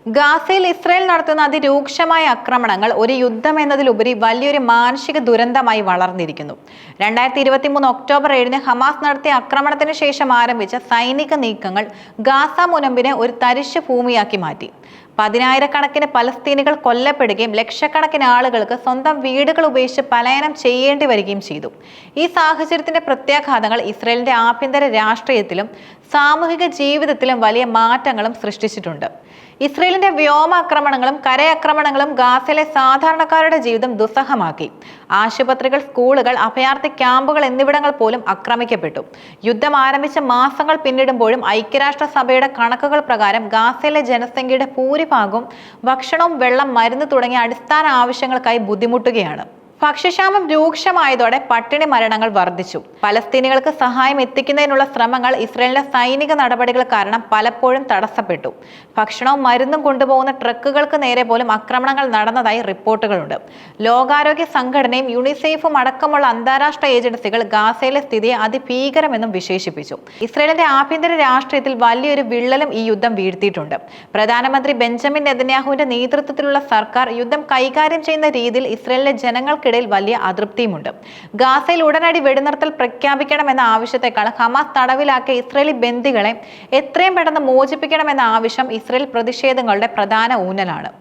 ഗാസയിൽ ഇസ്രായേൽ നടത്തുന്ന അതിരൂക്ഷമായ ആക്രമണങ്ങൾ ഒരു യുദ്ധം എന്നതിലുപരി വലിയൊരു മാനസിക ദുരന്തമായി വളർന്നിരിക്കുന്നു. 2023 ഒക്ടോബർ 7 ഹമാസ് നടത്തിയ ആക്രമണത്തിന് ശേഷം ആരംഭിച്ച സൈനിക നീക്കങ്ങൾ ഗാസ മുനമ്പിനെ ഒരു തരിശു ഭൂമിയാക്കി മാറ്റി. പതിനായിരക്കണക്കിന് പലസ്തീനികൾ കൊല്ലപ്പെടുകയും ലക്ഷക്കണക്കിന് ആളുകൾക്ക് സ്വന്തം വീടുകൾ ഉപേക്ഷിച്ച് പലായനം ചെയ്യേണ്ടി വരികയും ചെയ്തു. ഈ സാഹചര്യത്തിന്റെ പ്രത്യാഘാതങ്ങൾ ഇസ്രായേലിന്റെ ആഭ്യന്തര രാഷ്ട്രീയത്തിലും സാമൂഹിക ജീവിതത്തിലും വലിയ മാറ്റങ്ങളും സൃഷ്ടിച്ചിട്ടുണ്ട്. ഇസ്രായേലിന്റെ വ്യോമാക്രമണങ്ങളും കരയാക്രമണങ്ങളും ഗാസയിലെ സാധാരണക്കാരുടെ ജീവിതം ദുസ്സഹമാക്കി. ആശുപത്രികൾ, സ്കൂളുകൾ, അഭയാർത്ഥി ക്യാമ്പുകൾ എന്നിവിടങ്ങൾ പോലും ആക്രമിക്കപ്പെട്ടു. യുദ്ധം ആരംഭിച്ച മാസങ്ങൾ പിന്നിടുമ്പോഴും ഐക്യരാഷ്ട്രസഭയുടെ കണക്കുകൾ പ്രകാരം ഗാസയിലെ ജനസംഖ്യയുടെ ഭൂരിഭാഗവും ഭക്ഷണവും വെള്ളം, മരുന്ന് തുടങ്ങിയ അടിസ്ഥാന ആവശ്യങ്ങൾക്കായി ബുദ്ധിമുട്ടുകയാണ്. ഭക്ഷ്യക്ഷാമം രൂക്ഷമായതോടെ പട്ടിണി മരണങ്ങൾ വർദ്ധിച്ചു. പലസ്തീനികൾക്ക് സഹായം എത്തിക്കുന്നതിനുള്ള ശ്രമങ്ങൾ ഇസ്രായേലിന്റെ സൈനിക നടപടികൾ കാരണം പലപ്പോഴും തടസ്സപ്പെട്ടു. ഭക്ഷണവും മരുന്നും കൊണ്ടുപോകുന്ന ട്രക്കുകൾക്ക് നേരെ പോലും ആക്രമണങ്ങൾ നടന്നതായി റിപ്പോർട്ടുകളുണ്ട്. ലോകാരോഗ്യ സംഘടനയും യുണിസെഫും അടക്കമുള്ള അന്താരാഷ്ട്ര ഏജൻസികൾ ഗാസയിലെ സ്ഥിതിയെ അതിഭീകരമെന്നും വിശേഷിപ്പിച്ചു. ഇസ്രായേലിന്റെ ആഭ്യന്തര രാഷ്ട്രീയത്തിൽ വലിയൊരു വിള്ളലും ഈ യുദ്ധം വീഴ്ത്തിയിട്ടുണ്ട്. പ്രധാനമന്ത്രി ബെഞ്ചമിൻ നെതന്യാഹുവിന്റെ നേതൃത്വത്തിലുള്ള സർക്കാർ യുദ്ധം കൈകാര്യം ചെയ്യുന്ന രീതിയിൽ ഇസ്രായേലിലെ ജനങ്ങൾക്ക് വലിയ അതൃപ്തിയുമുണ്ട്. ഗാസയിൽ ഉടനടി വെടിനിർത്തൽ പ്രഖ്യാപിക്കണമെന്ന ആവശ്യത്തെക്കാൾ ഹമാസ് തടവിലാക്കിയ ഇസ്രായേലി ബന്ദികളെ എത്രയും പെട്ടെന്ന് മോചിപ്പിക്കണമെന്ന ആവശ്യം ഇസ്രായേൽ പ്രതിഷേധങ്ങളുടെ പ്രധാന ഊന്നലാണ്.